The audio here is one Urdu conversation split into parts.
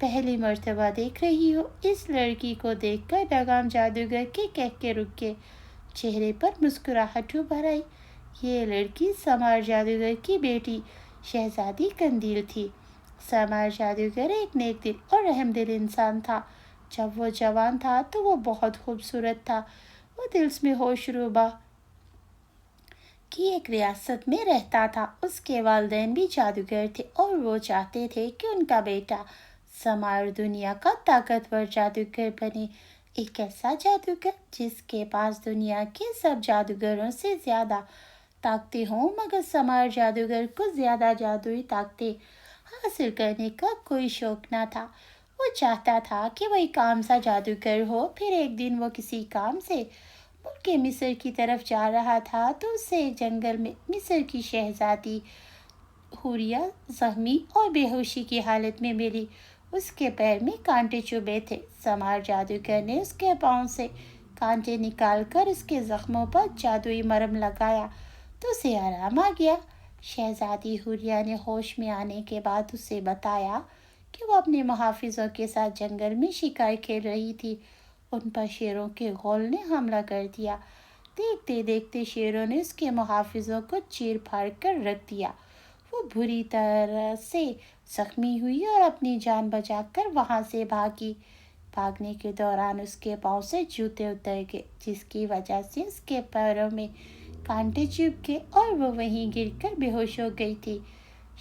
پہلی مرتبہ دیکھ رہی ہو۔ اس لڑکی کو دیکھ کر ڈاگام جادوگر کے کہہ کے رک گئے، چہرے پر مسکراہٹ ابھر آئی۔ یہ لڑکی سمار جادوگر کی بیٹی شہزادی قندیل تھی۔ سمار جادوگر ایک نیک دل اور رحم دل انسان تھا۔ جب وہ جوان تھا تو وہ بہت خوبصورت تھا۔ وہ دلس میں ہوش روبا کی ایک ریاست میں رہتا تھا۔ اس کے والدین بھی جادوگر تھے اور وہ چاہتے تھے کہ ان کا بیٹا سمار دنیا کا طاقتور جادوگر بنے، ایک ایسا جادوگر جس کے پاس دنیا کے سب جادوگروں سے زیادہ طاقتیں ہوں، مگر سمار جادوگر کو زیادہ جادوئی طاقتیں حاصل کرنے کا کوئی شوق نہ تھا۔ وہ چاہتا تھا کہ وہ ایک عام سا جادوگر ہو۔ پھر ایک دن وہ کسی کام سے ملک مصر کی طرف جا رہا تھا تو اسے ایک جنگل میں مصر کی شہزادی حوریہ زخمی اور بے ہوشی کی حالت میں ملی۔ اس کے پیر میں کانٹے چبھے تھے۔ سمار جادوگر نے اس کے پاؤں سے کانٹے نکال کر اس کے زخموں پر جادوئی مرہم لگایا تو اسے آرام آ گیا۔ شہزادی حوریہ نے ہوش میں آنے کے بعد اسے بتایا کہ وہ اپنے محافظوں کے ساتھ جنگل میں شکار کھیل رہی تھی۔ ان پر شیروں کے غول نے حملہ کر دیا۔ دیکھتے دیکھتے شیروں نے اس کے محافظوں کو چیر پھاڑ کر رکھ دیا۔ وہ بری طرح سے زخمی ہوئی اور اپنی جان بچا کر وہاں سے بھاگی۔ بھاگنے کے دوران اس کے پاؤں سے جوتے اتر گئے، جس کی وجہ سے اس کے پیروں میں کانٹے چبھ گئے اور وہ وہیں گر کر بے ہوش ہو گئی تھی۔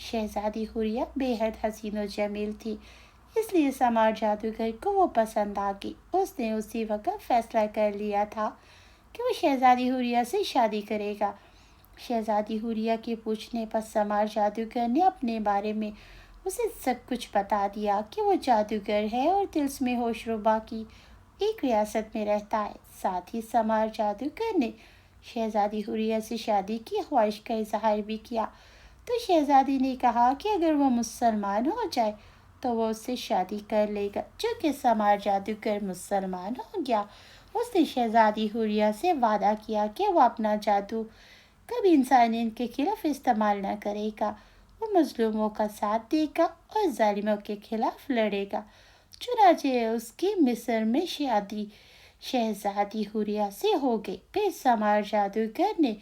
شہزادی حوریہ بے حد حسین و جمیل تھی، اس لیے سمار جادوگر کو وہ پسند آ گئی۔ اس نے اسی وقت فیصلہ کر لیا تھا کہ وہ شہزادی حوریہ سے شادی کرے گا۔ شہزادی حوریہ کے پوچھنے پر سمار جادوگر نے اپنے بارے میں اسے سب کچھ بتا دیا کہ وہ جادوگر ہے اور دلس میں ہوش روبا کی ایک ریاست میں رہتا ہے۔ ساتھ ہی سمار جادوگر نے شہزادی حوریہ سے شادی کی خواہش کا اظہار بھی کیا۔ تو شہزادی نے کہا کہ اگر وہ مسلمان ہو جائے تو وہ اس سے شادی کر لے گا۔ جو کہ سمار جادوگر مسلمان ہو گیا، اس نے شہزادی حوریہ سے وعدہ کیا کہ وہ اپنا جادو کبھی انسانیت کے خلاف استعمال نہ کرے گا۔ وہ مظلوموں کا ساتھ دے گا اور ظالموں کے خلاف لڑے گا۔ چنانچہ اس کی مصر میں شادی شہزادی حوریہ سے ہو گئی۔ پھر سمار جادوگر نے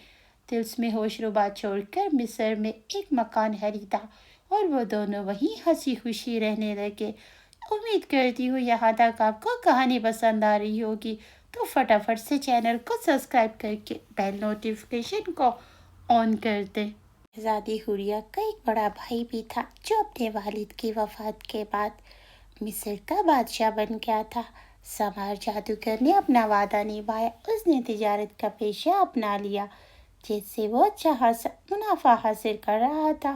دلس میں ہوش روبا چھوڑ کر مصر میں ایک مکان خریدا اور وہ دونوں وہیں ہنسی خوشی رہنے لگے۔ امید کرتی ہوں یہاں تک آپ کو کہانی پسند آ رہی ہوگی، تو فٹافٹ سے چینل کو سبسکرائب کر کے بیل نوٹیفیکیشن کو آن کر دیں۔ شہزادی حوریہ کا ایک بڑا بھائی بھی تھا جو اپنے والد کی وفات کے بعد مصر کا بادشاہ بن گیا تھا۔ سمار جادوگر نے اپنا وعدہ نبھایا۔ اس نے تجارت کا پیشہ اپنا لیا جس سے وہ اچھا خاصا منافع حاصل کر رہا تھا۔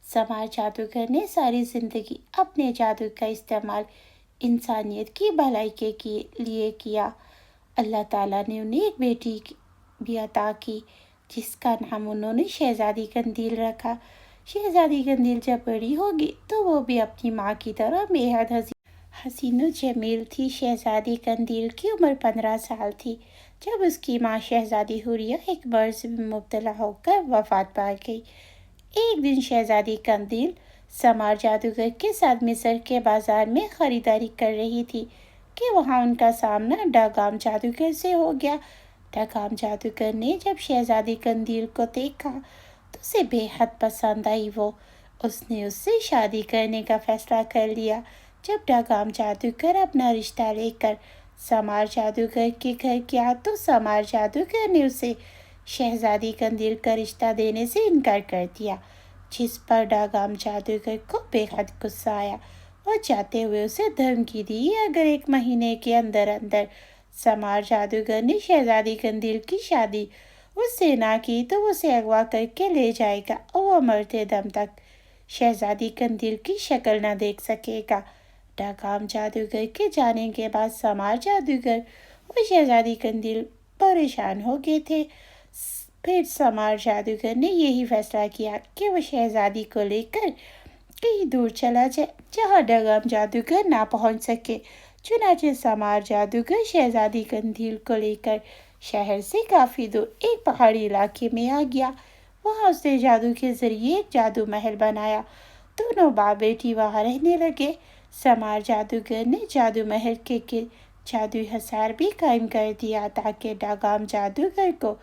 سمار جادوگر نے ساری زندگی اپنے جادو کا استعمال انسانیت کی بھلائی کے لیے کیا۔ اللہ تعالیٰ نے انہیں ایک بیٹی بھی عطا کی جس کا نام انہوں نے شہزادی قندیل رکھا۔ شہزادی قندیل جب بڑی ہوگی تو وہ بھی اپنی ماں کی طرح بے حد حسین و جمیل تھی۔ شہزادی قندیل کی عمر 15 سال تھی جب اس کی ماں شہزادی حوریہ ایک مرض میں مبتلا ہو کر وفات پا گئی۔ ایک دن شہزادی قندیل سمار جادوگر کے ساتھ مصر کے بازار میں خریداری کر رہی تھی کہ وہاں ان کا سامنا ڈاگام جادوگر سے ہو گیا۔ ڈاگام جادوگر نے جب شہزادی قندیل کو دیکھا تو اسے بے حد پسند آئی۔ اس نے اس سے شادی کرنے کا فیصلہ کر لیا۔ جب ڈاگام جادوگر اپنا رشتہ لے کر سمار جادوگر کے گھر گیا تو سمار جادوگر نے اسے شہزادی قندیل کا رشتہ دینے سے انکار کر دیا، جس پر ڈاگام جادوگر کو بے حد غصہ آیا اور جاتے ہوئے اسے دھمکی دی اگر 1 مہینے کے اندر سمار جادوگر نے شہزادی قندیل کی شادی اس سے نہ کی تو وہ اسے اغوا کر کے لے جائے گا اور وہ مرتے دم تک شہزادی قندیل کی شکل نہ دیکھ سکے گا۔ ڈاگام جادوگر کے جانے کے بعد سمار جادوگر اور شہزادی قندیل پریشان ہو گئے تھے۔ پھر سمار جادوگر نے یہی فیصلہ کیا کہ وہ شہزادی کو لے کر کہیں دور چلا جائے جہاں ڈاگام جادوگر نہ پہنچ سکے۔ چنانچہ سمار جادوگر شہزادی قندیل کو لے کر شہر سے کافی دور ایک پہاڑی علاقے میں آ گیا۔ وہاں اس نے جادو کے ذریعے ایک جادو محل بنایا۔ دونوں باپ بیٹی وہاں رہنے لگے۔ سمار جادوگر نے جادو محل کے جادوئی حصار بھی قائم کر دیا تاکہ ڈاگام جادوگر کو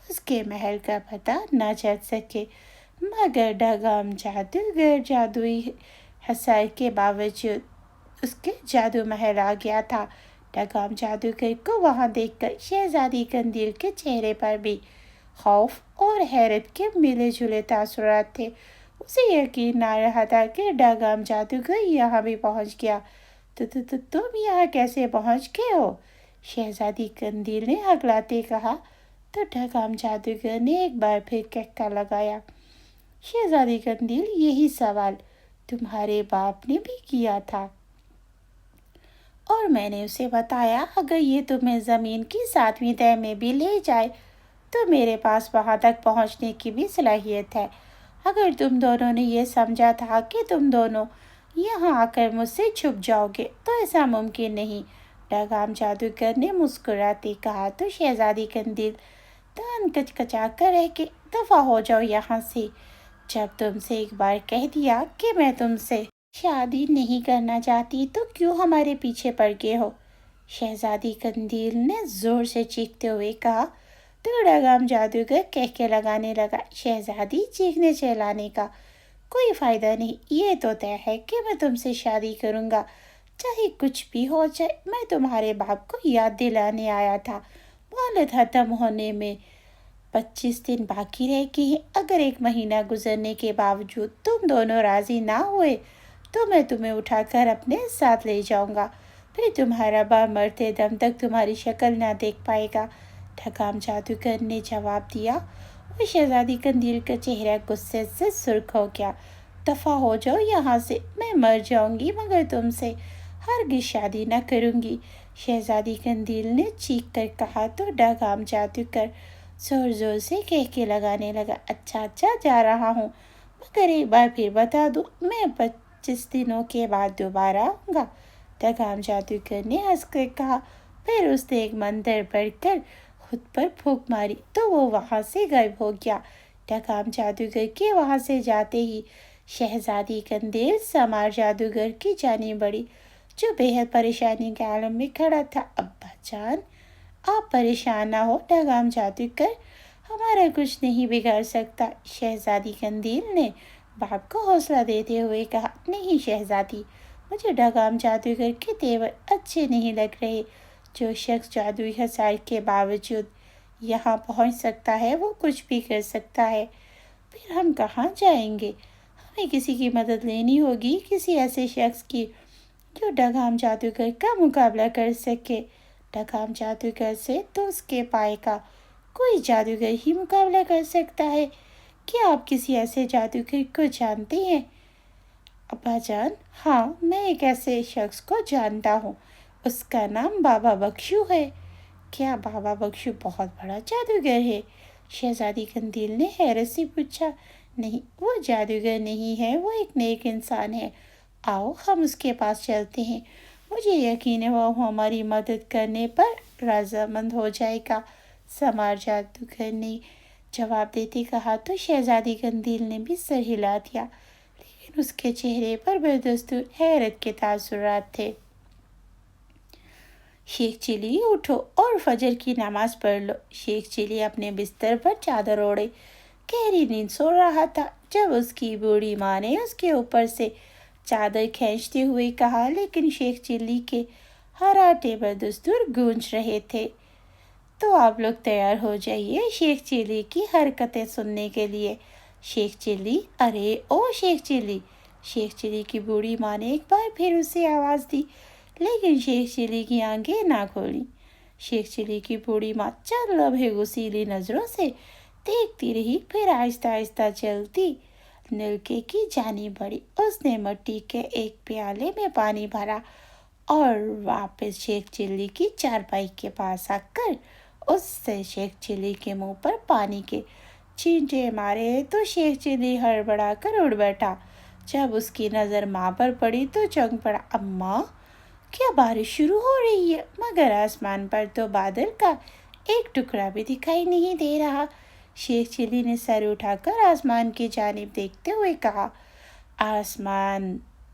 اس کے محل کا پتہ نہ چل سکے، مگر ڈاگام جادوگر جادوئی حصار کے باوجود اس کے جادو محل آ گیا تھا۔ ڈاگام جادوگر کو وہاں دیکھ کر شہزادی قندیل کے چہرے پر بھی خوف اور حیرت کے ملے جلے تاثرات تھے۔ اسے یقین نہ رہا تھا کہ ڈاگام جادوگر یہاں بھی پہنچ گیا۔ تم یہاں کیسے پہنچ گئے ہو؟ شہزادی قندیل نے ہکلاتے کہا تو ڈاگام جادوگر نے ایک بار پھر کہکا لگایا۔ شہزادی قندیل، یہی سوال تمہارے باپ نے بھی کیا تھا اور میں نے اسے بتایا اگر یہ تمہیں زمین کی 7ویں تہہ میں بھی لے جائے تو میرے پاس وہاں تک پہنچنے کی بھی صلاحیت ہے۔ اگر تم دونوں نے یہ سمجھا تھا کہ تم دونوں یہاں آ کر مجھ سے چھپ جاؤ گے تو ایسا ممکن نہیں، ڈاگام جادوگر نے مسکراتے کہا تو شہزادی قندیل دان کچکچا کر رہ کے دفع ہو جاؤ یہاں سے۔ جب تم سے ایک بار کہہ دیا کہ میں تم سے شادی نہیں کرنا چاہتی تو کیوں ہمارے پیچھے پڑ گئے ہو؟ شہزادی قندیل نے زور سے چیختے ہوئے کہا تو ڈاگام جادوگر کہکے لگانے لگا۔ شہزادی، چیخنے چلانے کا کوئی فائدہ نہیں، یہ تو طے ہے کہ میں تم سے شادی کروں گا، چاہے کچھ بھی ہو جائے۔ میں تمہارے باپ کو یاد دلانے آیا تھا، مہلت ختم ہونے میں 25 دن باقی رہ گئے ہیں۔ اگر 1 مہینہ گزرنے کے باوجود تم دونوں راضی نہ ہوئے تو میں تمہیں اٹھا کر اپنے ساتھ لے جاؤں گا، پھر تمہارا باپ مرتے دم تک تمہاری شکل نہ دیکھ پائے گا۔ ڈاگام جادوگر نے جواب دیا اور شہزادی قندیل کا چہرہ غصے سے سرخ ہو گیا۔ دفع ہو جاؤ یہاں سے، میں مر جاؤں گی مگر تم سے ہرگز شادی نہ کروں گی، شہزادی قندیل نے چیخ کر کہا تو ڈاگام جادوگر زور زور سے کہکے لگانے لگا۔ اچھا جا رہا ہوں، مگر ایک بار پھر بتا دوں، میں 25 دنوں کے بعد دوبارہ آؤں گا، ڈاگام جادوگر نے ہنس کر کہا۔ پھر اس نے ایک منتر پڑھ کر خود پر پھونک ماری تو وہ وہاں سے غائب ہو گیا۔ ڈاگام جادوگر کے وہاں سے جاتے ہی شہزادی قندیل سمار جادوگر کی جانب بڑھی جو بے حد پریشانی کے عالم میں کھڑا تھا۔ ابا جان، آپ پریشان نہ ہو، ڈاگام جادوگر ہمارا کچھ نہیں بگاڑ سکتا، شہزادی قندیل نے باپ کو حوصلہ دیتے ہوئے کہا۔ نہیں شہزادی، مجھے ڈاگام جادوگر کے تیور اچھے نہیں لگ رہے۔ جو شخص جادوئی حصار کے باوجود یہاں پہنچ سکتا ہے وہ کچھ بھی کر سکتا ہے، پھر ہم کہاں جائیں گے؟ ہمیں کسی کی مدد لینی ہوگی، کسی ایسے شخص کی جو ڈاگام جادوگر کا مقابلہ کر سکے۔ ڈاگام جادوگر سے تو اس کے پائے کا کوئی جادوگر ہی مقابلہ کر سکتا ہے۔ کیا آپ کسی ایسے جادوگر کو جانتے ہیں؟ ابا جان، ہاں، میں ایک ایسے شخص کو جانتا ہوں، اس کا نام بابا بخشو ہے۔ کیا بابا بخشو بہت بڑا جادوگر ہے؟ شہزادی قندیل نے حیرت سے پوچھا۔ نہیں، وہ جادوگر نہیں ہے، وہ ایک نیک انسان ہے، آؤ ہم اس کے پاس چلتے ہیں، مجھے یقین ہے وہ ہماری مدد کرنے پر رضامند ہو جائے گا، سمار جادوگر نے جواب دیتے کہا تو شہزادی قندیل نے بھی سر ہلا دیا، لیکن اس کے چہرے پر بدستور حیرت کے تاثرات تھے۔ شیخ چلی، اٹھو اور فجر کی نماز پڑھ لو۔ شیخ چلی اپنے بستر پر چادر اوڑھے گہری نیند سو رہا تھا جب اس کی بوڑھی ماں نے اس کے اوپر سے چادر کھینچتے ہوئے کہا، لیکن شیخ چلی کے ہراٹے بدستور گونج رہے تھے۔ تو آپ لوگ تیار ہو جائیے شیخ چلی کی حرکتیں سننے کے لیے۔ شیخ چلی، ارے او شیخ چلی! شیخ چلی کی بوڑھی ماں نے ایک بار پھر اسے آواز دی، لیکن شیخ چلی کی آنکھیں نہ کھولیں۔ شیخ چلی کی بوڑھی ماں چند لمحے غصیلی نظروں سے دیکھتی رہی، پھر آہستہ آہستہ چلتی نلکے کی جانب بڑھی۔ اس نے مٹی کے ایک پیالے میں پانی بھرا اور واپس شیخ چلی کی چارپائی کے پاس آ کر اس سے شیخ چلی کے منہ پر پانی کے چھینٹے مارے تو شیخ چلی ہڑبڑا کر اڑ بیٹھا۔ جب اس کی نظر ماں پر پڑی تو چونک پڑا۔ اماں، کیا بارش شروع ہو رہی ہے؟ مگر آسمان پر تو بادل کا ایک ٹکڑا بھی دکھائی نہیں دے رہا۔ شیخ چلی نے سر اٹھا کر آسمان کی جانب دیکھتے ہوئے کہا۔ آسمان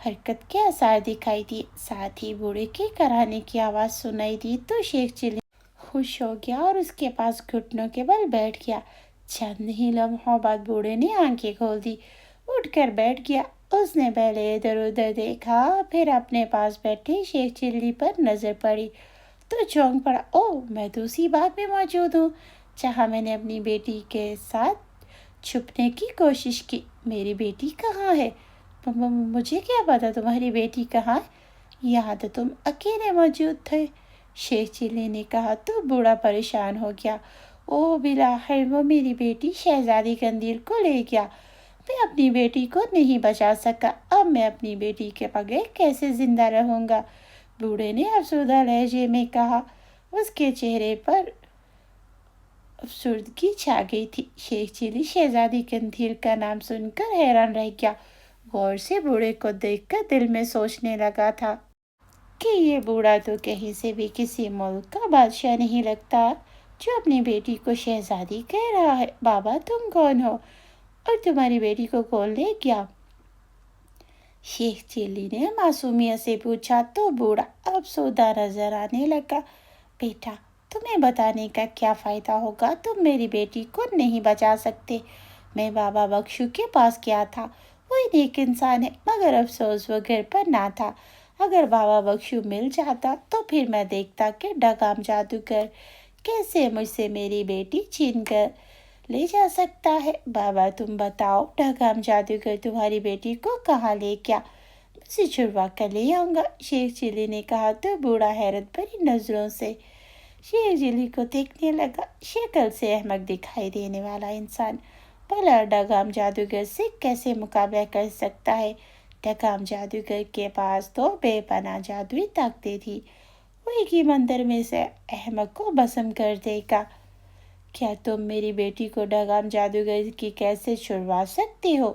حرکت کے آثار دکھائی دیے، ساتھ ہی بوڑھے کے کراہنے کی آواز سنائی دی تو شیخ چلی خوش ہو گیا اور اس کے پاس گھٹنوں کے بل بیٹھ گیا۔ چند ہی لمحوں بعد بوڑھے نے آنکھیں کھول دی، اٹھ کر بیٹھ گیا۔ اس نے پہلے ادھر ادھر دیکھا، پھر اپنے پاس بیٹھے شیخ چلی پر نظر پڑی تو چونک پڑا۔ اوہ، میں تو اسی باغ میں موجود ہوں جہاں میں نے اپنی بیٹی کے ساتھ چھپنے کی کوشش کی۔ میری بیٹی کہاں ہے؟ مجھے کیا پتا تمہاری بیٹی کہاں ہے؟ یہاں تو تم اکیلے موجود تھے، شیخ چلی نے کہا تو بوڑھا پریشان ہو گیا۔ او بالآخر وہ میری بیٹی شہزادی قندیل کو لے گیا۔ میں اپنی بیٹی کو نہیں بچا سکا، اب میں اپنی بیٹی کے بغیر کیسے زندہ رہوں گا؟ بوڑھے نے افسردہ لہجے میں کہا۔ اس کے چہرے پر افسردگی چھا گئی تھی۔ شیخ چلی شہزادی قندیل کا نام سن کر حیران رہ گیا، غور سے بوڑھے کو دیکھ کر دل میں سوچنے لگا تھا کہ یہ بوڑھا تو کہیں سے بھی کسی ملک کا بادشاہ نہیں لگتا جو اپنی بیٹی کو شہزادی کہہ رہا ہے۔ بابا، تم کون ہو اور تمہاری بیٹی کو کون لے گیا؟ شیخ چلی نے معصومیت سے پوچھا تو بوڑھا افسردہ نظر آنے لگا۔ بیٹا، تمہیں بتانے کا کیا فائدہ ہوگا؟ تم میری بیٹی کو نہیں بچا سکتے۔ میں بابا بخشو کے پاس گیا تھا، وہ ایک انسان ہے، مگر افسوس وہ گھر پر نہ تھا۔ اگر بابا بخشو مل جاتا تو پھر میں دیکھتا کہ ڈگام جادوگر کیسے مجھ سے میری بیٹی چھین کر لے جا سکتا ہے۔ بابا، تم بتاؤ، ڈگام جادوگر تمہاری بیٹی کو کہاں لے گیا؟ میں اسے چھڑوا کر لے آؤں گا، شیخ چلی نے کہا تو بوڑھا حیرت بھری نظروں سے شیخ چلی کو دیکھنے لگا۔ شکل سے احمق دکھائی دینے والا انسان بھلا ڈگام جادوگر سے کیسے مقابلہ کر سکتا ہے؟ ڈگام جادوگر کے پاس تو بے پناہ جادوئی طاقتیں تھی، وہ ایک ہی منتر میں سے احمق کو بھسم کر دے گا۔ کیا تم میری بیٹی کو ڈگام جادوگر کی کیسے چھڑوا سکتے ہو؟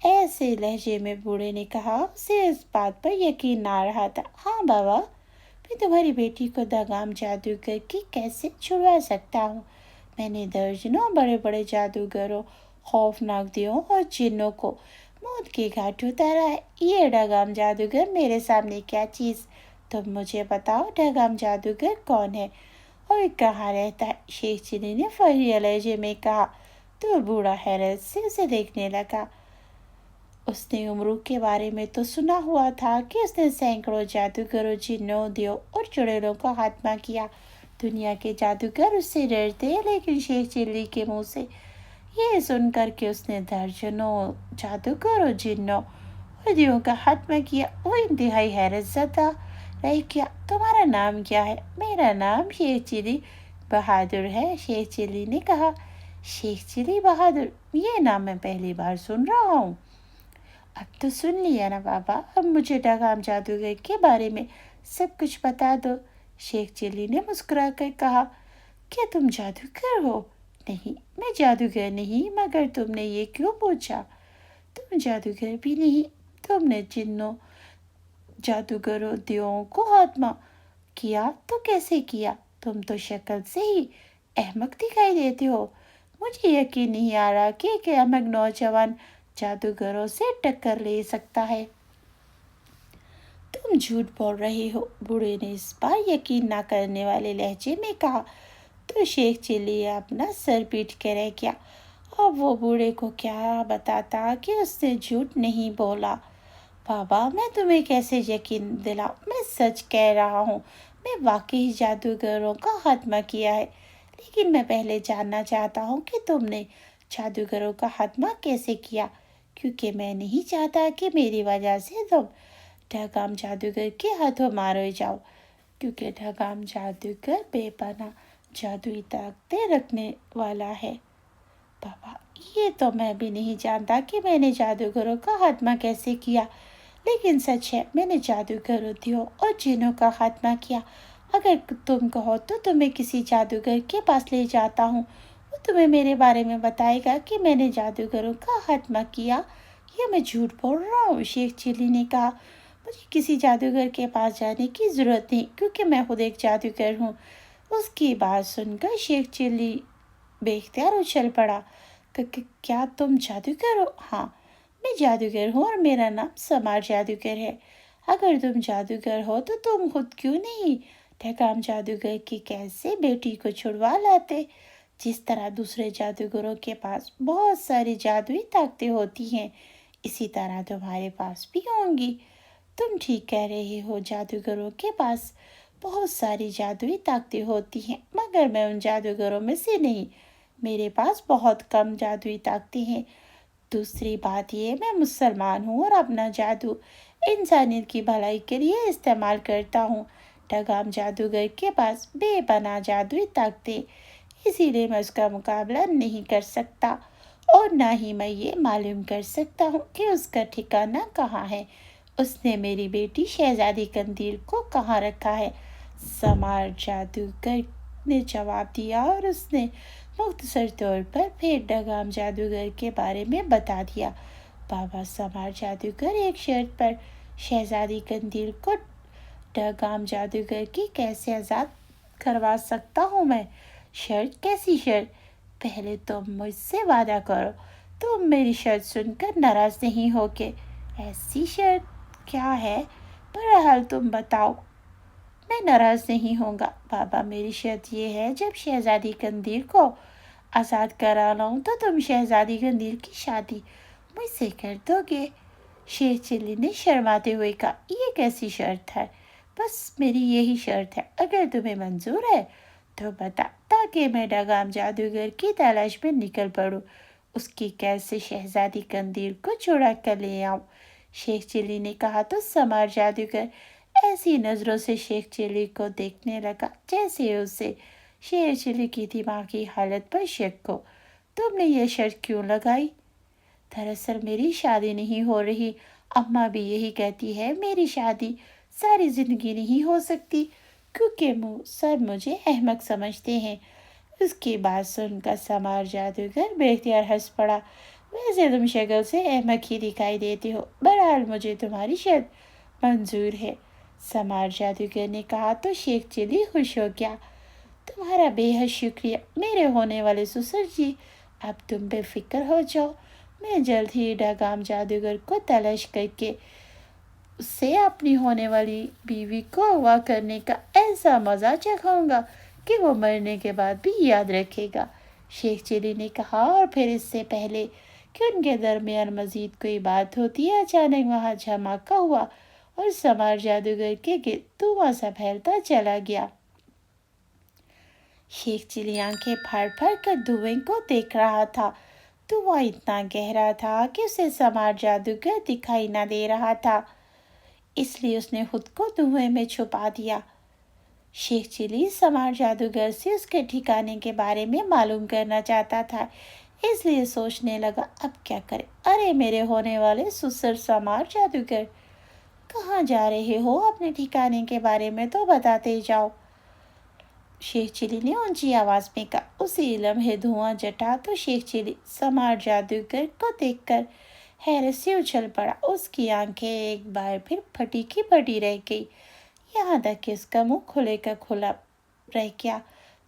ایسے لہجے میں بوڑھے نے کہا، اسے اس بات پر یقین نہ رہا تھا۔ ہاں بابا، میں تمہاری بیٹی کو ڈگام جادوگر کی کیسے چھڑوا سکتا ہوں؟ میں نے درجنوں بڑے بڑے جادوگروں، خوفناک دیوں اور جنوں کو موت کے گھاٹ اتارا ہے۔ یہ ڈگام جادوگر میرے سامنے کیا چیز؟ تم مجھے بتاؤ، ڈگام جادوگر کون ہے اور کہاں رہتا ہے؟ شیخ چلی نے فوری لہجے میں کہا تو بوڑھا حیرت سے اسے دیکھنے لگا۔ اس نے امرو کے بارے میں تو سنا ہوا تھا کہ اس نے سینکڑوں جادوگروں، جنوں، دیوں اور چڑیلوں کا خاتمہ کیا۔ دنیا کے جادوگر اس سے ڈرتے ہیں، لیکن شیخ چلی کے منہ سے یہ سن کر کہ اس نے درجنوں جادوگروں، جنوں اور دیوں کا خاتمہ کیا، وہ انتہائی حیرت زدہ رہ گیا۔ تمہارا نام کیا ہے؟ میرا نام شیخ چلی بہادر ہے، شیخ چلی نے کہا۔ شیخ چلی بہادر؟ یہ نام میں پہلی بار سن رہا ہوں۔ اب تو سن لیا نا بابا، اب مجھے ڈگام جادوگر کے بارے میں سب کچھ بتا دو، شیخ چلی نے مسکرا کر کہا۔ کیا تم جادوگر ہو؟ نہیں، میں جادوگر نہیں، مگر تم نے یہ کیوں پوچھا؟ تم جادوگر بھی نہیں، تم نے جنوں، جادوگروں، دیوں کو خاتمہ کیا تو کیسے کیا؟ تم تو شکل سے ہی احمق دکھائی دیتے ہو۔ مجھے یقین نہیں آ رہا کہ ایک احمق نوجوان جادوگروں سے ٹکر لے سکتا ہے۔ تم جھوٹ بول رہے ہو، بوڑھے نے اس بار یقین نہ کرنے والے لہجے میں کہا تو شیخ چلی اپنا سر پیٹ کے رہ گیا۔ اب وہ بوڑھے کو کیا بتاتا کہ اس نے جھوٹ نہیں بولا۔ بابا، میں تمہیں کیسے یقین دلاؤں؟ میں سچ کہہ رہا ہوں، میں واقعی جادوگروں کا خاتمہ کیا ہے، لیکن میں پہلے جاننا چاہتا ہوں کہ تم نے جادوگروں کا خاتمہ کیسے کیا، کیونکہ میں نہیں چاہتا کہ میری وجہ سے تم ڈگام جادوگر کے ہاتھوں مارے جاؤ، کیونکہ ڈگام جادوگر بے پناہ جادوئی طاقتیں رکھنے والا ہے۔ بابا، یہ تو میں بھی نہیں جانتا کہ میں نے جادوگروں کا خاتمہ کیسے کیا، لیکن سچ ہے، میں نے جادوگروں، دیوں اور جنوں کا خاتمہ کیا۔ اگر تم کہو تو تمہیں کسی جادوگر کے پاس لے جاتا ہوں، وہ تمہیں میرے بارے میں بتائے گا کہ میں نے جادوگروں کا خاتمہ کیا یا میں جھوٹ بول رہا ہوں، شیخ چلی نے کہا۔ مجھے کسی جادوگر کے پاس جانے کی ضرورت نہیں، کیونکہ میں خود ایک جادوگر ہوں۔ اس کی بات سن کر شیخ چلی بے اختیار اچھل پڑا۔ کیا تم جادوگر ہو؟ ہاں، میں جادوگر ہوں اور میرا نام سمار جادوگر ہے۔ اگر تم جادوگر ہو تو تم خود کیوں نہیں ٹھگام جادوگر کی قید سے بیٹی کو چھڑوا لاتے؟ جس طرح دوسرے جادوگروں کے پاس بہت ساری جادوئی طاقتیں ہوتی ہیں، اسی طرح تمہارے پاس بھی ہوں گی۔ تم ٹھیک کہہ رہے ہو، جادوگروں کے پاس بہت ساری جادوئی طاقتیں ہوتی ہیں، مگر میں ان جادوگروں میں سے نہیں۔ میرے پاس بہت کم جادوئی طاقتیں ہیں۔ دوسری بات یہ، میں مسلمان ہوں اور اپنا جادو انسانیت کی بھلائی کے لیے استعمال کرتا ہوں۔ ٹھگام جادوگر کے پاس بے پناہ جادوئی طاقتیں، اسی لیے میں اس کا مقابلہ نہیں کر سکتا، اور نہ ہی میں یہ معلوم کر سکتا ہوں کہ اس کا ٹھکانہ کہاں ہے۔ اس نے میری بیٹی شہزادی قندیل کو کہاں رکھا ہے؟ سمار جادوگر نے جواب دیا، اور اس نے مختصر طور پر پھر ٹھگام جادوگر کے بارے میں بتا دیا۔ بابا سمار جادوگر، ایک شرط پر شہزادی قندیل کو ٹھگام جادوگر کی کیسے آزاد کروا سکتا ہوں میں؟ شرط؟ کیسی شرط؟ پہلے تم مجھ سے وعدہ کرو، تم میری شرط سن کر ناراض نہیں ہو کہ؟ ایسی شرط کیا ہے؟ بہرحال تم بتاؤ، میں ناراض نہیں ہوں گا۔ بابا، میری شرط یہ ہے، جب شہزادی قندیل کو آزاد کرا لاؤں تو تم شہزادی قندیل کی شادی مجھ سے کر دو گے۔ شیر چلی نے شرماتے ہوئے کہا، یہ کیسی شرط ہے؟ بس میری یہی شرط ہے، اگر تمہیں منظور ہے تو بتا، تاکہ میں ٹھگام جادوگر کی تلاش میں نکل پڑوں، اس کی قید سے شہزادی قندیل کو چھڑا کر لے آؤں۔ شیخ چلی نے کہا تو سمار جادوگر ایسی نظروں سے شیخ چلی کو دیکھنے لگا جیسے اسے شیر چلی کی دماغی حالت پر شک ہو۔ تم نے یہ شرط کیوں لگائی؟ دراصل میری شادی نہیں ہو رہی، اماں بھی یہی کہتی ہے، میری شادی ساری زندگی نہیں ہو سکتی، کیونکہ سب مجھے احمق سمجھتے ہیں۔ اس کی بات سن کر سمار جادوگر بے اختیار ہنس پڑا۔ ویسے تم شکل سے احمق ہی دکھائی دیتے ہو، بہرحال مجھے تمہاری شرط منظور ہے، سمار جادوگر نے کہا تو شیخ چلی خوش ہو گیا۔ تمہارا بے حد شکریہ میرے ہونے والے سسر جی، اب تم بے فکر ہو جاؤ، میں جلد ہی ٹھگام جادوگر کو تلاش کر کے اس سے اپنی ہونے والی بیوی کو اغوا کرنے کا ایسا مزہ چکھاؤں گا کہ وہ مرنے کے بعد بھی یاد رکھے گا، شیخ چلی نے کہا۔ اور پھر اس سے پہلے کہ ان کے درمیان مزید کوئی بات ہوتی ہے، اچانک وہاں دھماکہ ہوا اور سمار جادوگر کے گرد دھواں سا پھیلتا چلا گیا۔ شیخ چلی آنکھیں پھاڑ پھاڑ کر دھوئیں کو دیکھ رہا تھا۔ دھواں اتنا گہرا تھا کہ اسے سمار جادوگر دکھائی نہ دے رہا تھا، اس لیے اس نے خود کو دھوئیں میں چھپا دیا۔ شیخ چلی سمار جادوگر سے اس کے ٹھکانے کے بارے میں معلوم کرنا چاہتا تھا، اس لیے سوچنے لگا اب کیا کرے۔ ارے میرے ہونے والے سسر سمار جادوگر، کہاں جا رہے ہو؟ اپنے ٹھکانے کے بارے میں تو بتاتے جاؤ، شیخ چلی نے اونچی آواز میں کہا۔ اسی لمحے دھواں جٹا تو شیخ چلی سمار جادوگر کو دیکھ کر حیرت سے اچھل پڑا۔ اس کی آنکھیں ایک بار پھر پھٹی کی پھٹی رہ گئی، یہاں تک کہ اس کا منہ کھلے کا کھلا رہ گیا۔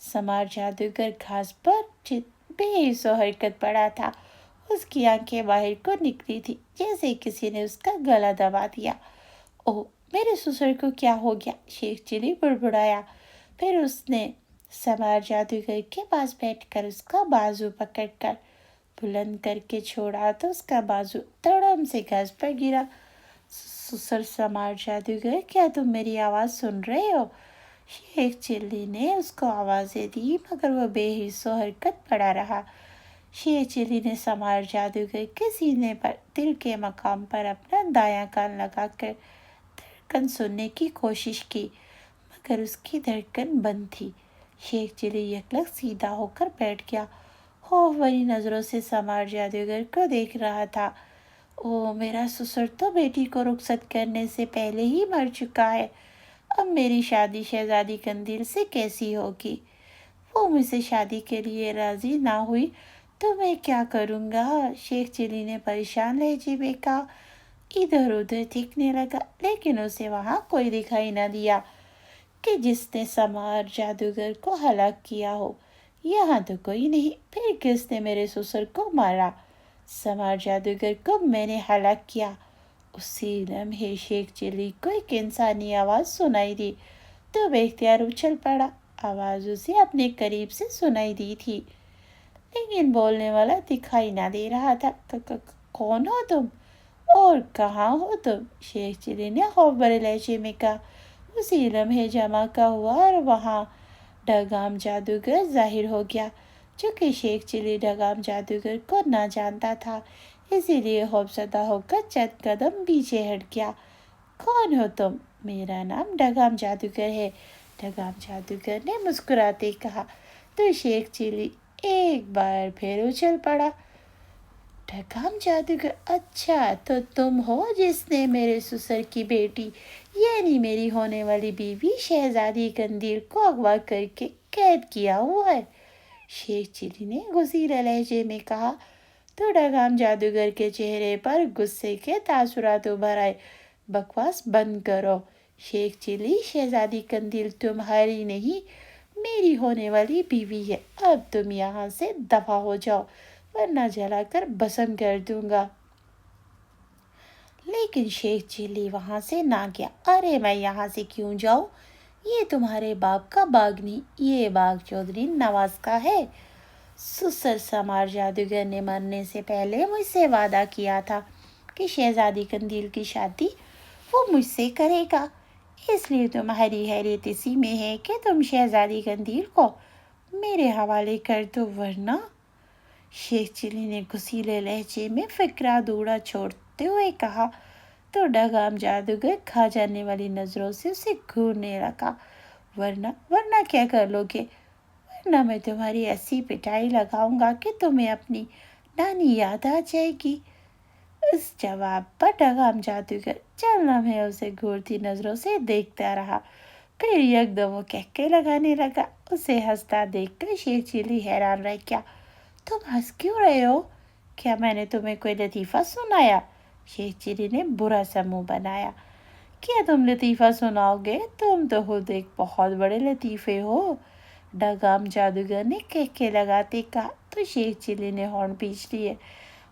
سمار جادوگر گھاس پر بے حس و حرکت پڑا تھا، اس کی آنکھیں باہر کو نکلی تھی جیسے کسی نے اس کا گلا دبا دیا۔ اوہ، میرے سسر کو کیا ہو گیا؟ شیخ چلی بڑبڑایا۔ پھر اس نے سمار جادوگر کے پاس بیٹھ کر اس کا بازو پکڑ کر بلند کر کے چھوڑا تو اس کا بازو تڑم سے گھاس پر گرا۔ سسر سمار جادوگر، کیا تم میری آواز سن رہے ہو؟ شیخ چلی نے اس کو آوازیں دی، مگر وہ بے حس و حرکت پڑا رہا۔ شیخ چلی نے سمار جادوگر کے سینے پر دل کے مقام پر اپنا دایاں کان لگا کر دھڑکن سننے کی کوشش کی، مگر اس کی دھڑکن بند تھی۔ شیخ چلی یکلخت سیدھا ہو کر بیٹھ گیا، خوف بھری نظروں سے سمار جادوگر کو دیکھ رہا تھا۔ اوہ، میرا سسر تو بیٹی کو رخصت کرنے سے پہلے ہی مر چکا ہے، اب میری شادی شہزادی قندیل سے کیسی ہوگی؟ وہ مجھ سے شادی کے لیے راضی نہ ہوئی تو میں کیا کروں گا؟ شیخ چلی نے پریشان لہجے میں کہا۔ ادھر ادھر دیکھنے لگا، لیکن اسے وہاں کوئی دکھائی نہ دیا کہ جس نے سمار جادوگر کو ہلاک کیا ہو۔ یہاں تو کوئی نہیں، پھر کس نے میرے سسر کو مارا؟ سمار جادوگر کو میں نے ہلاک کیا۔ اسی لمحے شیخ چلی کو ایک انسانی آواز سنائی دی تو بے اختیار اچھل پڑا۔ آواز اسے اپنے قریب سے سنائی دی تھی لیکن بولنے والا دکھائی نہ دے رہا تھا۔ کون ہو تم اور کہاں ہو تم؟ شیخ چلی نے خوف بھرے لہجے میں کہا۔ اسی لمحے دھماکہ ہوا اور وہاں ڈگام جادوگر ظاہر ہو گیا۔ چونکہ شیخ چلی ڈگام جادوگر کو نہ جانتا تھا اسی لیے خوفزدہ ہو کر چند قدم پیچھے ہٹ گیا۔ کون ہو تم؟ میرا نام ڈگام جادوگر ہے، ڈگام جادوگر نے مسکراتے کہا۔ تو شیخ چلی ایک بار پھر اچھل پڑا۔ ڈگام جادوگر، اچھا تو تم ہو جس نے میرے سسر کی بیٹی یعنی میری ہونے والی بیوی شہزادی قندیل کو اغوا کر کے قید کیا ہوا ہے، شیخ چلی نے غصیرہ لہجے میں کہا۔ تو ڈگام جادوگر کے چہرے پر غصے کے تاثرات ابھر آئے۔ بکواس بند کرو شیخ چلی، شہزادی قندیل تمہاری نہیں میری ہونے والی بیوی ہے۔ اب تم یہاں سے دفع ہو جاؤ ورنہ جلا کر بھسم کر دوں گا۔ لیکن شیخ چلی وہاں سے نہ گیا۔ ارے میں یہاں سے کیوں جاؤں؟ یہ تمہارے باپ کا باغ نہیں، یہ باغ چودھری نواز کا ہے۔ سسر سمار جادوگر نے مرنے سے پہلے مجھ سے وعدہ کیا تھا کہ شہزادی قندیل کی شادی وہ مجھ سے کرے گا، اس لیے تمہاری حیرت اسی میں ہے کہ تم شہزادی قندیل کو میرے حوالے کر دو ورنہ۔ شیخ چلی نے غصیلے لہجے میں فقرہ دورہ چھوڑتے ہوئے کہا۔ تو ڈگام جادوگر کھا جانے والی نظروں سے اسے گھورنے لگا۔ ورنہ کیا کر لو گے؟ ورنہ میں تمہاری ایسی پٹائی لگاؤں گا کہ تمہیں اپنی نانی یاد آ جائے گی۔ اس جواب پر ڈگام جادوگر چند لمحے اسے گھورتی نظروں سے دیکھتا رہا، پھر یکدم وہ کہکے لگانے لگا۔ اسے ہنستا دیکھ کر شیخ چلی حیران رہ گیا۔ تم ہنس کیوں رہے ہو؟ کیا میں نے تمہیں کوئی لطیفہ سنایا؟ شیخ چلی نے برا سا منہ بنایا۔ کیا تم لطیفہ سناؤ گے؟ تم تو خود ایک بہت بڑے لطیفے ہو، ڈگام جادوگر نے کہکے لگاتے کہا۔ تو شیخ چلی نے ہونٹ پیچ لیے۔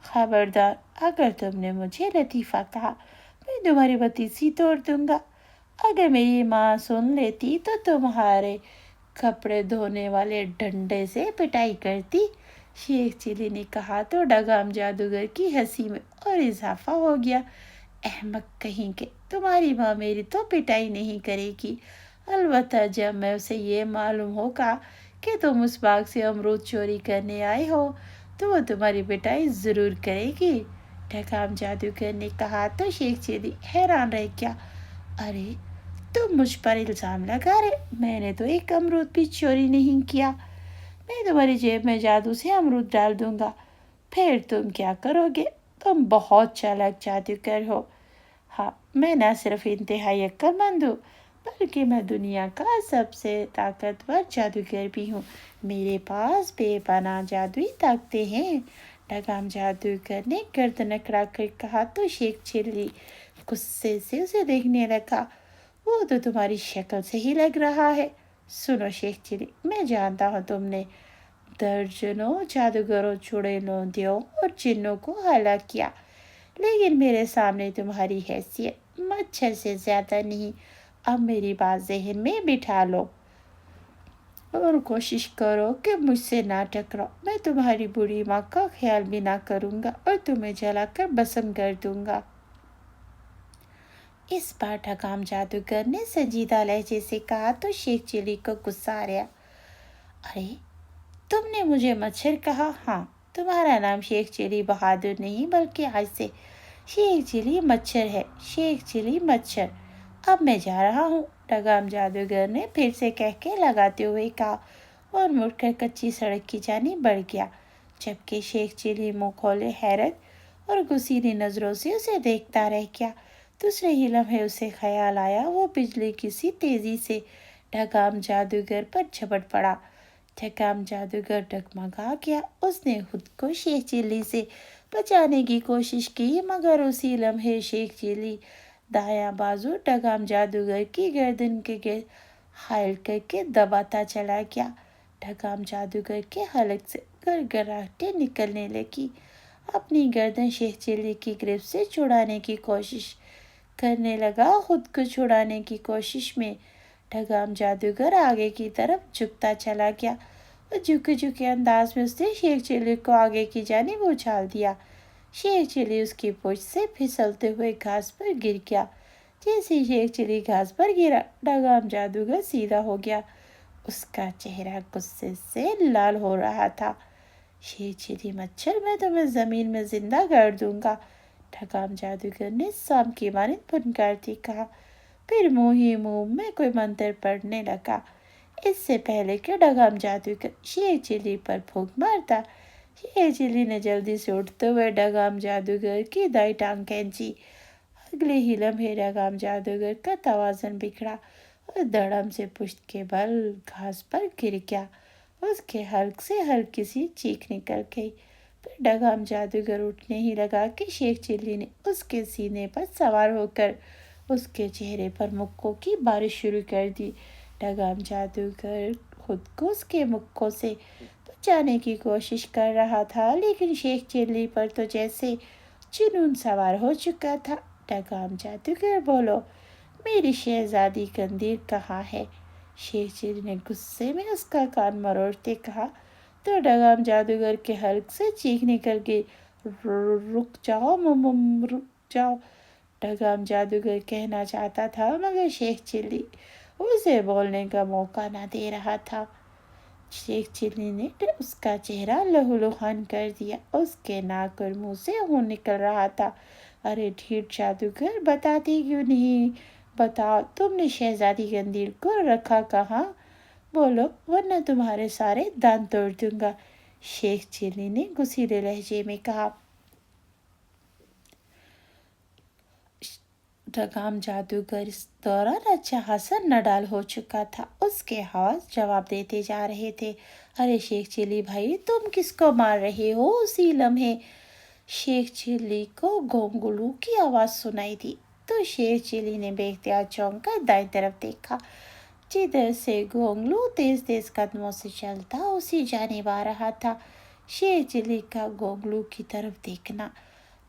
خبردار، اگر تم نے مجھے لطیفہ کہا میں تمہاری بتیسی توڑ دوں گا۔ اگر میری ماں سن لیتی تو تمہارے کپڑے دھونے والے ڈنڈے سے پٹائی کرتی، شیخ چلی نے کہا۔ تو ڈگام جادوگر کی ہنسی میں اور اضافہ ہو گیا۔ احمق کہیں کے، تمہاری ماں میری تو پٹائی نہیں کرے گی، البتہ جب میں اسے یہ معلوم ہوگا کہ تم اس باغ سے امرود چوری کرنے آئے ہو تو وہ تمہاری پٹائی ضرور کرے گی، ڈگام جادوگر نے کہا۔ تو شیخ چلی حیران رہ گیا۔ ارے تم مجھ پر الزام لگا رہے؟ میں نے تو ایک امرود بھی چوری نہیں کیا۔ میں تمہاری جیب میں جادو سے امرود ڈال دوں گا، پھر تم کیا کرو گے؟ تم بہت چالاک جادوگر ہو۔ ہاں، میں نہ صرف انتہائی عقل مند ہوں بلکہ میں دنیا کا سب سے طاقتور جادوگر بھی ہوں، میرے پاس بے پناہ جادوئی طاقتیں ہیں، ڈگام جادوگر نے گردن اکڑا کر کہا۔ تو شیخ چلی غصے سے اسے دیکھنے لگا۔ وہ تو تمہاری شکل سے ہی لگ رہا ہے۔ سنو شیخ چلی، میں جانتا ہوں تم نے درجنوں جادوگروں، چڑیلوں، دیو اور جنوں کو ہلاک کیا، لیکن میرے سامنے تمہاری حیثیت مچھر سے زیادہ نہیں۔ اب میری بات ذہن میں بٹھا لو اور کوشش کرو کہ مجھ سے نہ ٹکراؤ۔ میں تمہاری بوڑھی ماں کا خیال بھی نہ کروں گا اور تمہیں جلا کر بھسم کر دوں گا۔ اس بار ڈگام جادوگر نے سنجیدہ لہجے سے کہا۔ تو شیخ چلی کو غصہ آ رہا۔ ارے تم نے مجھے مچھر کہا؟ ہاں، تمہارا نام شیخ چلی بہادر نہیں بلکہ آج سے شیخ چلی مچھر ہے، شیخ چلی مچھر۔ اب میں جا رہا ہوں، ڈگام جادوگر نے پھر سے کہکے لگاتے ہوئے کہا اور مڑ کر کچی سڑک کی جانب بڑھ گیا، جبکہ شیخ چلی منہ کھولے حیرت اور غصیلی نظروں سے اسے دیکھتا رہ گیا۔ دوسرے ہی لمحے اسے خیال آیا، وہ بجلی کی سی تیزی سے ڈگام جادوگر پر جھپٹ پڑا۔ ڈگام جادوگر ڈگمگا گیا۔ اس نے خود کو شیخ چلی سے بچانے کی کوشش کی، مگر اسی لمحے شیخ چلی دایاں بازو ڈگام جادوگر کی گردن کے گرد حائل کر کے دباتا چلا گیا۔ ڈگام جادوگر کے حلق سے گرگراہٹیں نکلنے لگی۔ اپنی گردن شیخ چلی کی گرفت سے چھڑانے کی کوشش کرنے لگا۔ خود کو چھڑانے کی کوشش میں ڈھگام جادوگر آگے کی طرف جھکتا چلا گیا اور جھکے جھکے انداز میں اس نے شیخ چلی کو آگے کی جانب اچھال دیا۔ شیخ چلی اس کی پشت سے پھسلتے ہوئے گھاس پر گر گیا۔ جیسے ہی شیخ چلی گھاس پر گرا، ڈھگام جادوگر سیدھا ہو گیا۔ اس کا چہرہ غصے سے لال ہو رہا تھا۔ شیخ چلی مچھر، میں تمہیں زمین میں زندہ کر دوں گا، ڈھگام جادوگر نے سانپ کی مانند پھنکارتی کہا۔ پھر منہ ہی منہ میں کوئی منتر پڑھنے لگا۔ اس سے پہلے کہ ڈھگام جادوگر شیخ چلی پر پھونک مارتا، شیخ چلی نے جلدی سے اٹھتے ہوئے ڈھگام جادوگر کی دائیں ٹانگ کھینچی۔ اگلے ہی لمحے ڈھگام جادوگر کا توازن بگڑا اور دھڑام سے پشت کے بل گھاس پر گر گیا۔ اس کے حلق سے ہلکی سی چیخ نکل گئی۔ پھر ڈھگام جادوگر اٹھنے ہی لگا کہ شیخ چلی نے اس کے سینے پر سوار ہو کر اس کے چہرے پر مکوں کی بارش شروع کر دی۔ ڈھگام جادوگر خود کو اس کے مکوں سے بچانے کی کوشش کر رہا تھا، لیکن شیخ چلی پر تو جیسے جنون سوار ہو چکا تھا۔ ڈھگام جادوگر بولو، میری شہزادی قندیل کہاں ہے؟ شیخ چلی نے غصے میں اس کا کان مروڑتے کہا تو ڈھگام جادوگر کے حلق سے چیخ نکل گئی، رک جاؤ، رک جاؤ۔ ڈھگام جادوگر کہنا چاہتا تھا مگر شیخ چلی اسے بولنے کا موقع نہ دے رہا تھا۔ شیخ چلی نے اس کا چہرہ لہولہان کر دیا۔ اس کے ناک اور منہ سے خون نکل رہا تھا۔ ارے ڈھیٹ جادوگر، بتاتی کیوں نہیں؟ بتاؤ، تم نے شہزادی قندیل کو رکھا کہاں؟ بولو ورنہ تمہارے سارے دانت توڑ دوں گا، شیخ چلی نے غصیلے لہجے میں کہا۔ ڈھگام جادوگر اس دوران اچھا خاصا نڈال ہو چکا تھا۔ اس کے حواس جواب دیتے جا رہے تھے۔ ارے شیخ چلی بھائی، تم کس کو مار رہے ہو؟ اسی لمحے شیخ چلی کو گونگلو کی آواز سنائی دی تو شیخ چلی نے بے اختیار چونک کر دائیں طرف دیکھا، جدھر سے گونگلو تیز تیز قدموں سے چلتا اسی جانب آ رہا تھا۔ شیخ چلی کا گونگلو کی طرف دیکھنا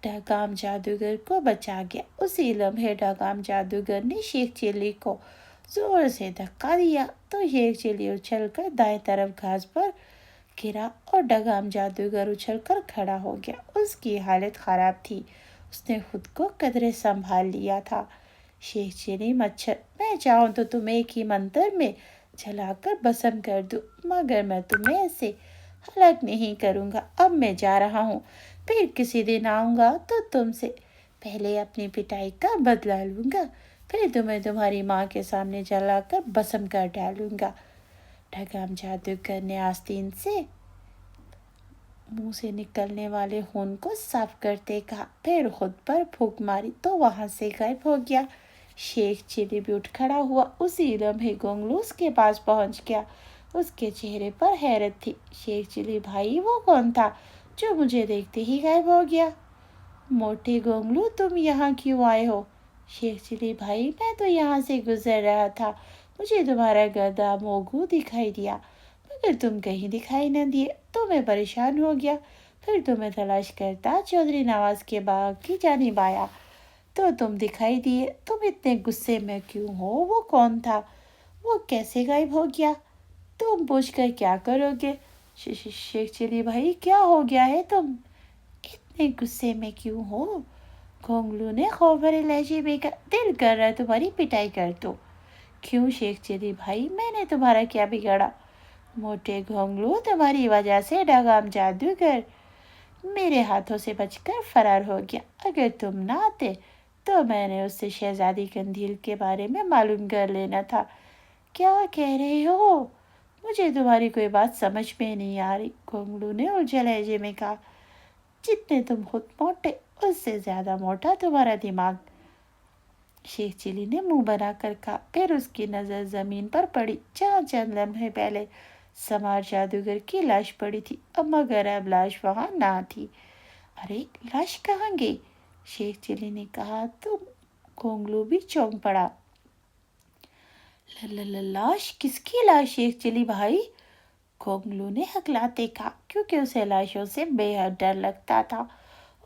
ڈھگام جادوگر کو بچا گیا۔ اسی لمحے ڈھگام جادوگر نے شیخ چلی کو زور سے دھکا دیا تو شیخ چلی اچھل کر دائیں طرف گھاس پر گرا اور ڈھگام جادوگر اچھل کر کھڑا ہو گیا۔ اس کی حالت خراب تھی، اس نے خود کو قدرے سنبھال لیا تھا۔ شیخ چلی مچھر، میں چاہوں تو تمہیں ایک ہی منتر میں جلا کر بھسم کر دوں، مگر میں تمہیں ایسے ہلاک نہیں کروں گا۔ اب میں جا رہا ہوں، پھر کسی دن آؤں گا تو تم سے پہلے اپنی پٹائی کا بدلہ لوں گا، پھر تمہیں تمہاری ماں کے سامنے جلا کر بھسم کر ڈالوں گا۔ ڈھگام جادوگر نے آستین سے منہ سے نکلنے والے خون کو صاف کرتے کہا، پھر خود پر پھونک ماری تو وہاں سے غائب ہو گیا۔ شیخ چلی بھی اٹھ کھڑا ہوا۔ اسی لمحے گونگلو اس کے پاس پہنچ گیا۔ اس کے چہرے پر حیرت تھی۔ شیخ چلی بھائی، وہ کون تھا جو مجھے دیکھتے ہی غائب ہو گیا؟ موٹے گونگلو، تم یہاں کیوں آئے ہو؟ شیخ چلی بھائی، میں تو یہاں سے گزر رہا تھا، مجھے تمہارا گدھا موگو دکھائی دیا، مگر تم کہیں دکھائی نہ دیے تو میں پریشان ہو گیا، پھر تمہیں تلاش کرتا چودھری نواز کے باغ کی جانب آیا تو تم دکھائی دیے۔ تم اتنے غصے میں کیوں ہو؟ وہ کون تھا؟ وہ کیسے غائب ہو گیا؟ تم پوچھ کر کیا کرو گے؟ شیخ چلی بھائی، کیا ہو گیا ہے؟ تم اتنے غصے میں کیوں ہو؟ گونگلو نے خوف بھرے لہجے میں کہا، دل کر رہا ہے تمہاری پٹائی کر دو۔ کیوں شیخ چلی بھائی، میں نے تمہارا کیا بگاڑا؟ موٹے گونگلو، تمہاری وجہ سے ڈھگام جادوگر میرے ہاتھوں سے بچ کر فرار ہو گیا۔ اگر تم نہ آتے تو میں نے اس سے شہزادی قندیل کے بارے میں معلوم کر لینا تھا۔ کیا کہہ رہے ہو؟ مجھے تمہاری کوئی بات سمجھ میں نہیں آ رہی، گونگلو نے الجھے لہجے میں کہا۔ جتنے تم خود موٹے، اس سے زیادہ موٹا تمہارا دماغ، شیخ چلی نے منہ بنا کر کہا۔ پھر اس کی نظر زمین پر پڑی جہاں چند لمحے پہلے سمار جادوگر کی لاش پڑی تھی، مگر اب لاش وہاں نہ تھی۔ ارے لاش کہاں گئی؟ شیخ چلی نے کہا تو گونگلو بھی چونک پڑا۔ لاش؟ کس کی لاش شیخ چلی بھائی؟ گونگلو نے ہکلاتے کہا، کیونکہ اسے لاشوں سے بے حد ڈر لگتا تھا۔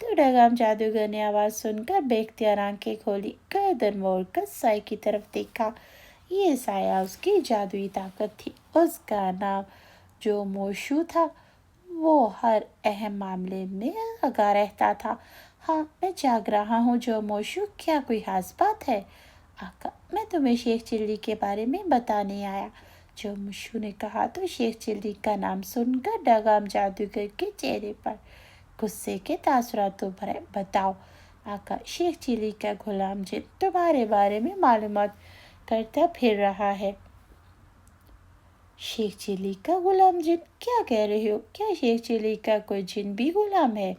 تو ڈگام جادوگر نے آواز سن کر بے اختیار آنکھیں کھولی، گردن موڑ کر سائے کی طرف دیکھا۔ یہ سایہ اس کی جادوئی طاقت تھی۔ اس کا نام جو موشو تھا۔ وہ ہر اہم معاملے میں آگاہ رہتا تھا۔ ہاں، میں جاگ رہا ہوں جو موشو، کیا کوئی خاص بات ہے؟ آقا، میں تمہیں شیخ چلی کے بارے میں بتانے آیا، جو موشو نے کہا۔ تو شیخ چلی کا نام سن کر ڈگام جادوگر کے چہرے پر غصے کے تاثرات ابھرے۔ بتاؤ آقا، شیخ چلی کا غلام جن تمہارے بارے میں معلومات کرتا پھر رہا ہے۔ شیخ چلی کا غلام جن؟ کیا کہہ رہے ہو؟ کیا شیخ چلی کا کوئی جن بھی غلام ہے؟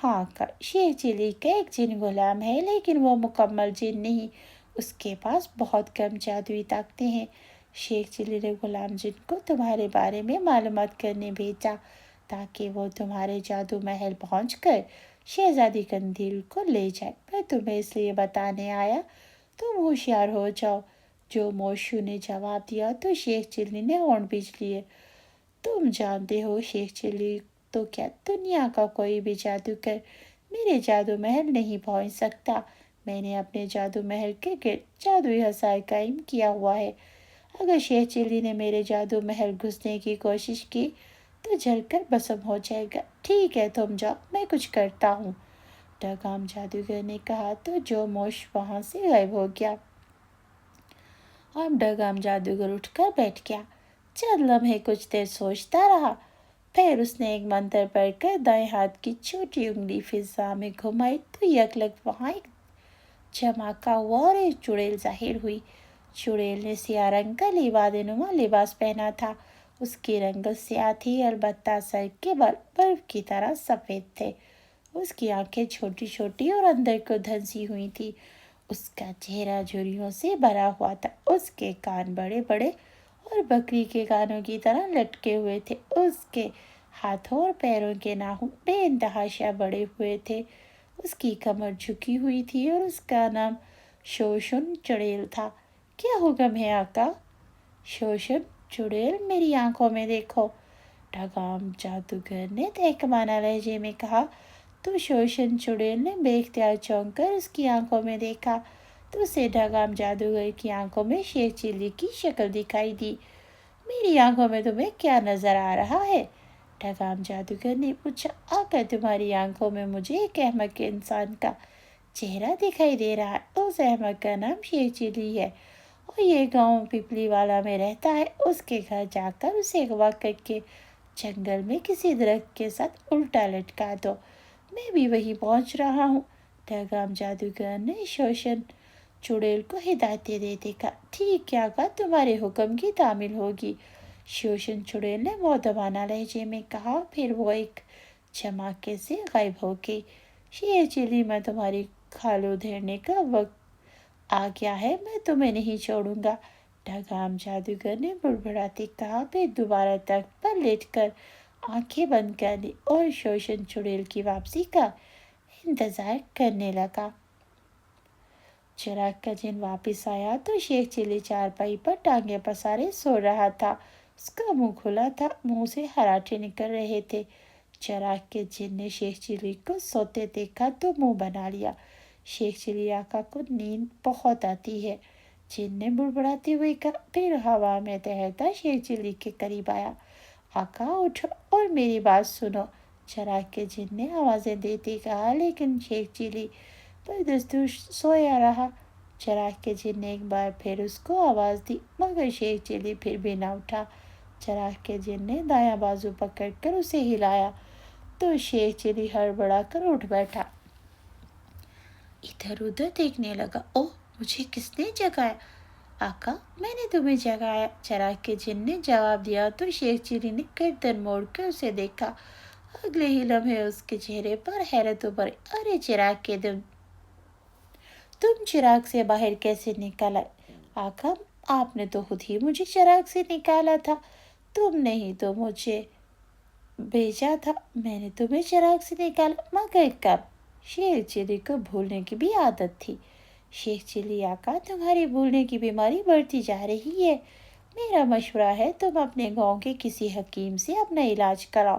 ہاں آقا، شیخ چلی کا ایک جن غلام ہے، لیکن وہ مکمل جن نہیں، اس کے پاس بہت کم جادوئی طاقتیں ہیں۔ شیخ چلی نے غلام جن کو تمہارے بارے میں معلومات کرنے بھیجا تاکہ وہ تمہارے جادو محل پہنچ کر شہزادی قندیل کو لے جائے۔ میں تمہیں اس لیے بتانے آیا، تم ہوشیار ہو جاؤ۔ جو موشو نے جواب دیا تو شیخ چلی نے ہونٹ بھیج لیے۔ تم جانتے ہو شیخ چلی، تو کیا دنیا کا کوئی بھی جادوگر میرے جادو محل نہیں پہنچ سکتا؟ میں نے اپنے جادو محل کے گرد جادوئی حصار قائم کیا ہوا ہے۔ اگر شیخ چلی نے میرے جادو محل گھسنے کی کوشش کی تو جل کر بھسم ہو جائے گا۔ ٹھیک ہے، تم جاؤ، میں کچھ کرتا ہوں، ڈگام جادوگر نے کہا۔ تو جو موش وہاں سے غائب ہو گیا۔ اب ڈگام جادوگر اٹھ کر بیٹھ گیا، چند لمحے کچھ دیر سوچتا رہا، پھر اس نے ایک منتر پڑھ کر دائیں ہاتھ کی چھوٹی انگلی فضا میں گھمائی تو یک لگت وہاں ایک جھماکہ ہوا اور ایک چڑیل ظاہر ہوئی۔ چڑیل نے سیاہ رنگ کا لیوادے نما لباس پہنا تھا۔ اس کی رنگت سیاہ تھی، البتہ سر کے بال برف کی طرح سفید تھے۔ اس کی آنکھیں چھوٹی چھوٹی اور اندر کو دھنسی ہوئی تھی۔ اس کا چہرہ جھریوں سے بھرا ہوا تھا۔ اس کے کان بڑے بڑے اور بکری کے کانوں کی طرح لٹکے ہوئے تھے۔ اس کے ہاتھوں اور پیروں کے ناخن بے انتہا بڑے ہوئے تھے۔ اس کی کمر جھکی ہوئی تھی اور اس کا نام شوشن چڑیل تھا۔ کیا حکم ہے آقا؟ شوشن چڑیل، میری آنکھوں میں دیکھو، ڈگام جادوگر نے تحکمانہ لہجے میں کہا۔ تو شوشن چڑیل نے بے اختیار چونک کر اس کی آنکھوں میں دیکھا تو اسے ڈگام جادوگر کی آنکھوں میں شیخ چلی کی شکل دکھائی دی۔ میری آنکھوں میں تمہیں کیا نظر آ رہا ہے؟ ڈگام جادوگر نے پوچھا۔ آقا، تمہاری آنکھوں میں مجھے ایک احمق انسان کا چہرہ دکھائی دے رہا ہے۔ اس احمق کا نام شیخ چلی ہے اور یہ گاؤں پپلی والا میں رہتا ہے۔ اس کے گھر جا کر اسے اغوا کر کے جنگل میں کسی درخت کے ساتھ الٹا لٹکا دو۔ میں بھی وہیں پہنچ رہا ہوں، ڈگام جادوگر نے شوشن چڑیل کو ہدایتیں دیتے کہا۔ ٹھیک ہے آقا، تمہارے حکم کی تعمیل ہوگی، شوشن چڑیل نے مؤدبانہ لہجے میں کہا۔ پھر وہ ایک جھماکے سے غائب ہو گئی۔ شیخ چلی، میں تمہاری کھال ادھیڑنے کا وقت آ گیا ہے، میں تمہیں نہیں چھوڑوں گا، ڈگام جادوگر نے بڑبڑاتے کہا۔ پھر دوبارہ تخت پر لیٹ کر آنکھیں بند کر لی اور شوشن چڑیل کی واپسی کا انتظار کرنے لگا۔ چراغ کا جن واپس آیا تو شیخ چلی چارپائی پر ٹانگیں پسارے سو رہا تھا۔ اس کا منہ کھلا تھا، منہ سے خراٹے نکل رہے تھے۔ چراغ کے جن نے شیخ چلی کو سوتے دیکھا تو منہ بنا لیا۔ شیخ چلی، آقا کو نیند بہت آتی ہے، جن نے بڑبڑاتے ہوئے کہا۔ پھر ہوا میں تیرتا شیخ چلی کے قریب آیا۔ آقا اٹھو اور میری بات سنو، چراغ کے جن نے آوازیں دیتے کہا، لیکن شیخ چلی پر دستور سویا رہا۔ چراغ کے جن نے ایک بار پھر اس کو آواز دی، مگر شیخ چلی پھر بھی نہ اٹھا۔ چراغ کے جن نے دایاں بازو پکڑ کر اسے ہلایا تو شیخ چلی ہڑبڑا کر اٹھ بیٹھا۔ ادھر ادھر دیکھنے لگا۔ اوہ، مجھے کس نے جگایا؟ آقا، میں نے تمہیں جگایا، چراغ کے جن نے جواب دیا۔ تو شیخ چلی نے گردن موڑ کر اسے دیکھا۔ اگلے ہی لمحے اس کے چہرے پر حیرت ابھری۔ ارے چراغ کے دم، تم چراغ سے باہر کیسے نکل آئے؟ آقا، آپ نے تو خود ہی مجھے چراغ سے نکالا تھا، تم نے ہی تو مجھے بھیجا تھا، میں نے تمہیں چراغ سے نکالا، مگر کب؟ شیخ چلی کو بھولنے کی بھی عادت تھی۔ شیخ چلی، آقا تمہاری بھولنے کی بیماری بڑھتی جا رہی ہے، میرا مشورہ ہے تم اپنے گاؤں کے کسی حکیم سے اپنا علاج کراؤ،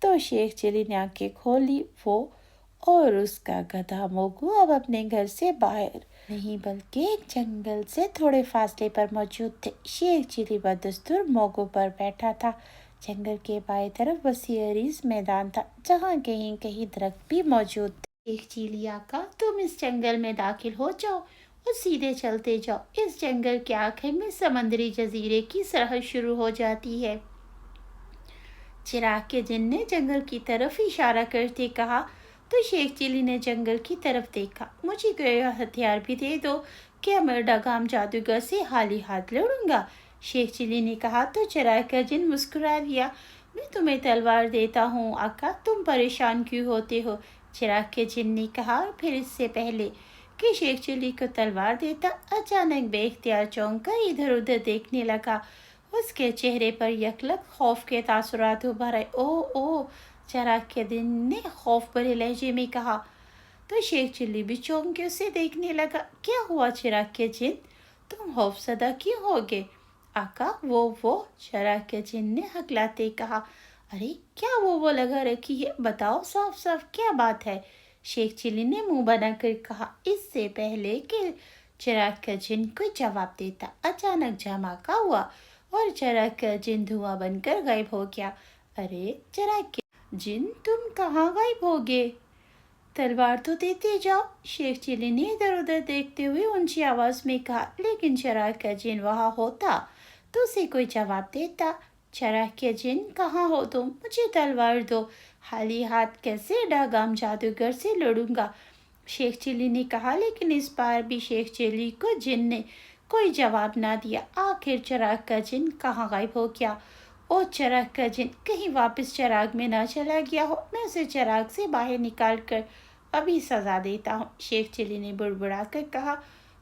تو شیخ چلی نے آنکھیں کھولی۔ وہ اور اس کا گدھا موگو اب اپنے گھر سے باہر نہیں بلکہ ایک جنگل سے تھوڑے فاصلے پر موجود تھے۔ شیخ چلی بدستور موگو پر بیٹھا تھا۔ جنگل کے بائیں طرف وسیع عریض میدان تھا جہاں کہیں کہیں درخت بھی موجود تھے۔ شیخ چلی آقا، تم اس جنگل میں داخل ہو جاؤ اور سیدھے چلتے جاؤ۔ اس جنگل کے آخر میں سمندری جزیرے کی سرحد شروع ہو جاتی ہے۔ چراغ کے جن نے جنگل کی طرف اشارہ کرتے کہا تو شیخ چلی نے جنگل کی طرف دیکھا۔ مجھے کوئی ہتھیار بھی دے دو، کیا میں ڈاگام جادوگر سے خالی ہاتھ لڑوں گا؟ شیخ چلی نے کہا تو چراغ کا جن مسکرا دیا۔ میں تمہیں تلوار دیتا ہوں آقا، تم پریشان کیوں ہوتے ہو؟ چراغ کے جن نے کہا۔ پھر اس سے پہلے کہ شیخ چلی کو تلوار دیتا، اچانک بے اختیار چونک کر ادھر ادھر دیکھنے لگا۔ اس کے چہرے پر یکلک خوف کے تاثرات ابھر آئے۔ او چراغ کے جن نے خوف بھرے لہجے میں کہا۔ تو شیخ چلی بھی چونک کے اسے دیکھنے لگا۔ کیا ہوا چراغ کے جن؟ تم خوف زدہ کیوں ہوگے؟ آقا وہ چراغ کے جن نے ہکلاتے کہا۔ ارے کیا وہ لگا رکھی ہے؟ بتاؤ صاف صاف کیا بات ہے؟ شیخ چلی نے منہ بنا کر کہا۔ اس سے پہلے کہ چراغ کا جن کو جواب دیتا، اچانک دھماکہ ہوا اور چراغ کا جن دھواں بن کر غائب ہو گیا۔ ارے چراغ کے جن، تم کہاں غائب ہو گئے؟ تلوار تو دیتے جاؤ، شیخ چلی نے ادھر ادھر دیکھتے ہوئے اونچی آواز میں کہا۔ لیکن چراغ کا جن وہاں ہوتا تو اسے کوئی جواب دیتا۔ چراغ کے جن، کہاں ہو تم؟ مجھے تلوار دو، خالی ہاتھ کیسے ڈاگام جادوگر سے لڑوں گا؟ شیخ چلی نے کہا۔ لیکن اس بار بھی شیخ چلی کو جن نے کوئی جواب نہ دیا۔ آخر چراغ کا جن کہاں غائب ہو گیا؟ او چراغ کا جن کہیں واپس چراغ میں نہ چلا گیا ہو؟ میں اسے چراغ سے باہر نکال کر ابھی سزا دیتا ہوں، شیخ چلی نے بڑبڑا کر کہا۔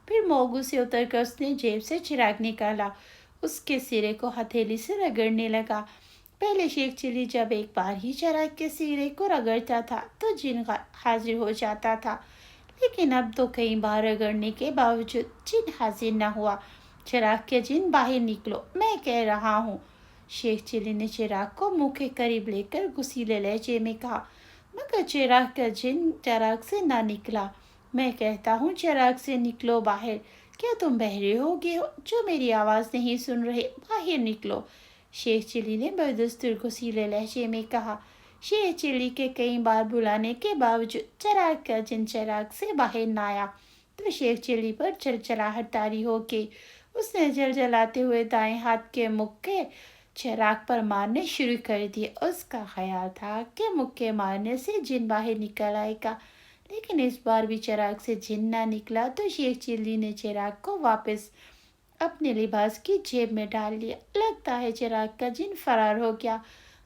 پھر موگو سے اتر کر اس نے جیب سے چراغ نکالا، اس کے سرے کو ہتھیلی سے رگڑنے لگا۔ پہلے شیخ چلی جب ایک بار ہی چراغ کے سرے کو رگڑتا تھا تو جن حاضر ہو جاتا تھا، لیکن اب تو کئی بار رگڑنے کے باوجود جن حاضر نہ ہوا۔ چراغ کے جن، باہر نکلو، میں کہہ رہا ہوں، شیخ چلی نے چراغ کو منہ کے قریب لے کر غصیلے لہجے میں کہا۔ مگر چراغ کا جن چراغ سے نہ نکلا۔ میں کہتا ہوں چراغ سے نکلو باہر۔ کیا تم بہرے ہو گئے ہو جو میری آواز نہیں سن رہے؟ باہر نکلو، شیخ چلی نے بدستور غصیلے لہجے میں کہا۔ شیخ چلی کے کئی بار بلانے کے باوجود چراغ کا جن چراغ سے باہر نہ آیا تو شیخ چلی پر چلچلاہٹ طاری ہو گئی۔ اس نے جلجلاتے ہوئے دائیں ہاتھ کے مکے چراغ پر مارنے شروع کر دیے۔ اس کا خیال تھا کہ مکے مارنے سے جن باہر نکل آئے گا، لیکن اس بار بھی چراغ سے جن نہ نکلا تو شیخ چلی نے چراغ کو واپس اپنے لباس کی جیب میں ڈال لیا۔ لگتا ہے چراغ کا جن فرار ہو گیا،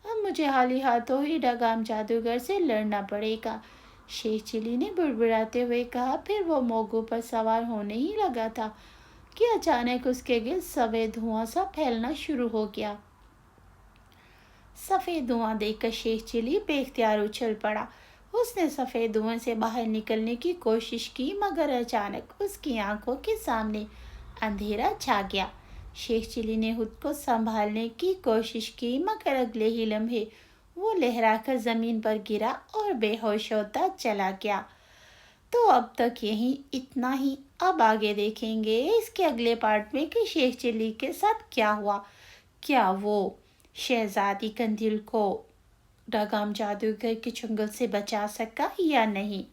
اب مجھے خالی ہاتھوں ہی ڈاگام جادوگر سے لڑنا پڑے گا، شیخ چلی نے بڑبڑاتے ہوئے کہا۔ پھر وہ موگو پر سوار ہونے ہی لگا تھا کہ اچانک اس کے گرد سفید دھواں سا پھیلنا شروع ہو گیا۔ سفید دھواں دیکھ کر شیخ چلی بے اختیار اچھل پڑا۔ اس نے سفید دھوئیں سے باہر نکلنے کی کوشش کی، مگر اچانک اس کی آنکھوں کے سامنے اندھیرا چھا گیا۔ شیخ چلی نے خود کو سنبھالنے کی کوشش کی، مگر اگلے ہی لمحے وہ لہرا کر زمین پر گرا اور بے ہوش ہوتا چلا گیا۔ تو اب تک یہی اتنا ہی۔ اب آگے دیکھیں گے اس کے اگلے پارٹ میں کہ شیخ چلی کے ساتھ کیا ہوا۔ کیا وہ شہزادی قندیل کو ڈاگام جادوگر کے چنگل سے بچا سکا یا نہیں؟